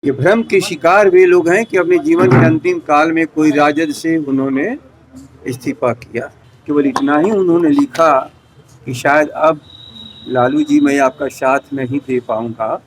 ये भ्रम के शिकार वे लोग हैं कि अपने जीवन के अंतिम काल में कोई राजद से उन्होंने इस्तीफा किया। केवल इतना ही उन्होंने लिखा कि शायद अब लालू जी मैं आपका साथ नहीं दे पाऊंगा,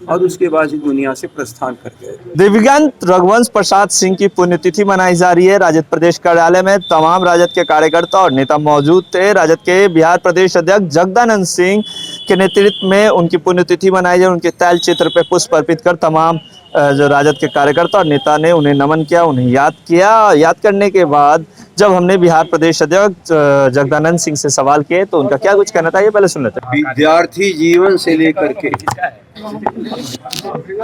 और उसके बाद दुनिया से प्रस्थान कर गए। दिवंगत रघुवंश प्रसाद सिंह की पुण्यतिथि मनाई जा रही है। राजद प्रदेश कार्यालय में तमाम राजद के कार्यकर्ता और नेता मौजूद थे। राजद के बिहार प्रदेश अध्यक्ष जगदानंद सिंह के नेतृत्व में उनकी पुण्यतिथि मनाई जाए। उनके तैल चित्र पर पुष्प अर्पित कर तमाम जो राजद के कार्यकर्ता और नेता ने उन्हें नमन किया, उन्हें याद किया। याद करने के बाद जब हमने बिहार प्रदेश अध्यक्ष जगदानंद सिंह से सवाल किए तो उनका क्या कुछ कहना था, ये पहले सुन लेते हैं। विद्यार्थी जीवन से लेकर के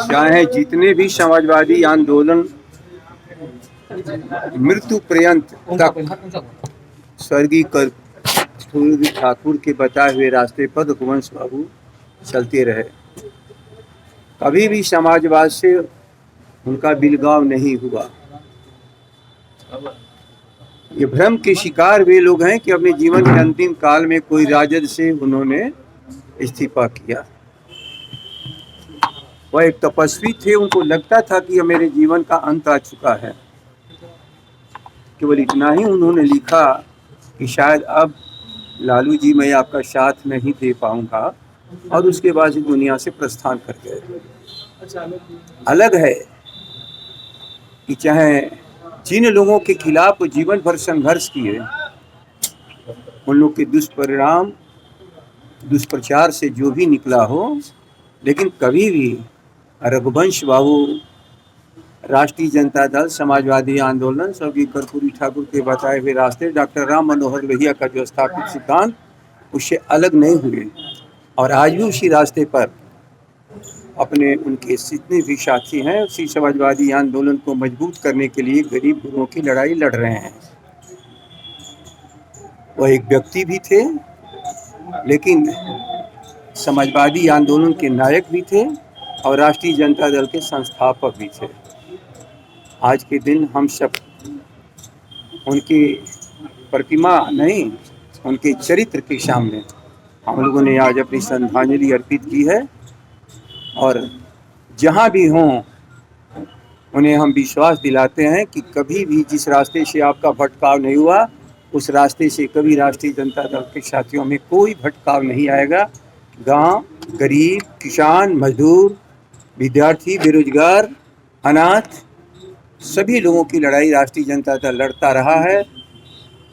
चाहे जितने भी समाजवादी आंदोलन मृत्यु पर्यंत तक स्वर्गीय कर्पूरी ठाकुर के बताए हुए रास्ते पर रघुवंश बाबू चलते रहे। कभी भी समाजवाद से उनका बिलगाव नहीं हुआ। ये भ्रम के शिकार वे लोग हैं कि अपने जीवन के अंतिम काल में कोई राजद से उन्होंने इस्तीफा किया। वह एक तपस्वी थे, उनको लगता था कि मेरे जीवन का अंत आ चुका है। केवल इतना ही उन्होंने लिखा कि शायद अब लालू जी मैं आपका साथ नहीं दे पाऊंगा, और उसके बाद दुनिया से प्रस्थान कर गए। अलग है कि चाहे जिन लोगों के खिलाफ जीवन भर संघर्ष किए, उन लोग के दुष्परिणाम दुष्प्रचार से जो भी निकला हो, लेकिन कभी भी रघुवंश बाबू राष्ट्रीय जनता दल, समाजवादी आंदोलन, स्वर्गीय कर्पूरी ठाकुर के बताए हुए रास्ते, डॉक्टर राम मनोहर लोहिया का जो स्थापित सिद्धांत, उससे अलग नहीं हुए, और आज भी उसी रास्ते पर अपने उनके जितने भी साथी हैं उसी समाजवादी आंदोलन को मजबूत करने के लिए गरीब गुरुओं की लड़ाई लड़ रहे हैं। वह एक व्यक्ति भी थे, लेकिन समाजवादी आंदोलन के नायक भी थे और राष्ट्रीय जनता दल के संस्थापक भी थे। आज के दिन हम सब उनकी प्रतिमा नहीं, उनके चरित्र के सामने हम लोगों ने आज अपनी श्रद्धांजलि अर्पित की है, और जहाँ भी हों उन्हें हम विश्वास दिलाते हैं कि कभी भी जिस रास्ते से आपका भटकाव नहीं हुआ, उस रास्ते से कभी राष्ट्रीय जनता दल के साथियों में कोई भटकाव नहीं आएगा। गांव, गरीब, किसान, मजदूर, विद्यार्थी, बेरोजगार, अनाथ, सभी लोगों की लड़ाई राष्ट्रीय जनता दल लड़ता रहा है,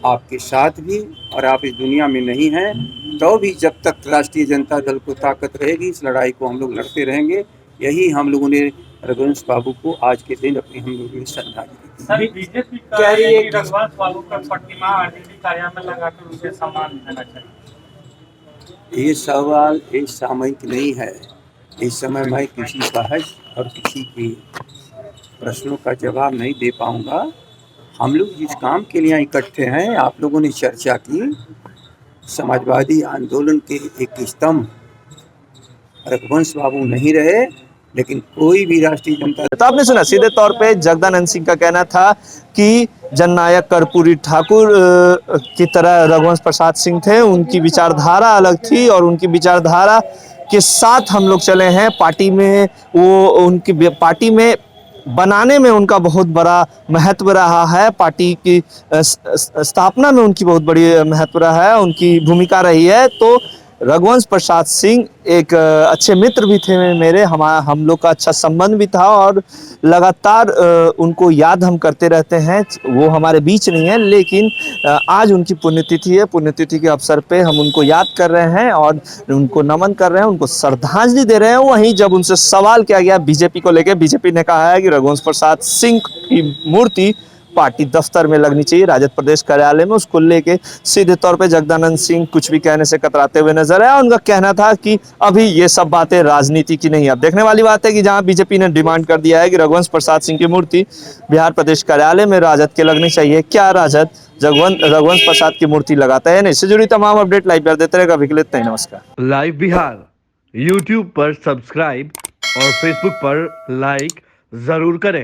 आपके साथ भी। और आप इस दुनिया में नहीं हैं तो भी जब तक राष्ट्रीय जनता दल को ताकत रहेगी, इस लड़ाई को हम लोग लड़ते रहेंगे। यही हम लोगों ने रघुवंश बाबू को आज के दिन अपनी हम लोगों ने श्रद्धांजलि दी। बीजेपी कह रही है कि रघुवंश बाबू का प्रतिमा आरजेडी कार्यालय में लगाकर उसे सम्मान देना चाहिए। ये सवाल एक सामयिक नहीं है। इस समय मैं किसी बहस और किसी की प्रश्नों का जवाब नहीं दे पाऊंगा। हम लोग जिस काम के लिए इकट्ठे हैं, आप लोगों ने चर्चा की, समाजवादी आंदोलन के एक स्तंभ रघुवंश बाबू नहीं रहे, लेकिन कोई भी राष्ट्रीय जनता। तो आपने सुना, सीधे तौर पे जगदानंद सिंह का कहना था कि जननायक कर्पूरी ठाकुर की तरह रघुवंश प्रसाद सिंह थे। उनकी विचारधारा अलग थी और उनकी विचारधारा के साथ हम लोग चले हैं। पार्टी में वो उनकी पार्टी में बनाने में उनका बहुत बड़ा महत्व रहा है। पार्टी की स्थापना में उनकी बहुत बड़ी महत्व रहा है, उनकी भूमिका रही है। तो रघुवंश प्रसाद सिंह एक अच्छे मित्र भी थे मेरे, हम लोग का अच्छा संबंध भी था, और लगातार उनको याद हम करते रहते हैं। वो हमारे बीच नहीं है, लेकिन आज उनकी पुण्यतिथि है। पुण्यतिथि के अवसर पे हम उनको याद कर रहे हैं और उनको नमन कर रहे हैं, उनको श्रद्धांजलि दे रहे हैं। वहीं जब उनसे सवाल किया गया बीजेपी को लेकर, बीजेपी ने कहा है कि रघुवंश प्रसाद सिंह की मूर्ति पार्टी दफ्तर में लगनी चाहिए, राजद प्रदेश कार्यालय में। उसको लेके सीधे तौर पे जगदानंद सिंह कुछ भी कहने से कतराते हुए नजर आया। उनका कहना था कि अभी ये सब बातें राजनीति की नहीं है। अब देखने वाली बात है कि जहां बीजेपी ने डिमांड कर दिया है कि रघुवंश प्रसाद सिंह की मूर्ति बिहार प्रदेश कार्यालय में राजद के लगनी चाहिए, क्या राजद रघुवंश प्रसाद की मूर्ति लगाता है? इससे जुड़ी तमाम अपडेट लाइव कर देते रहेगा। अभी के लिए इतना ही, नमस्कार। लाइव बिहार यूट्यूब पर सब्सक्राइब और फेसबुक पर लाइक जरूर करें।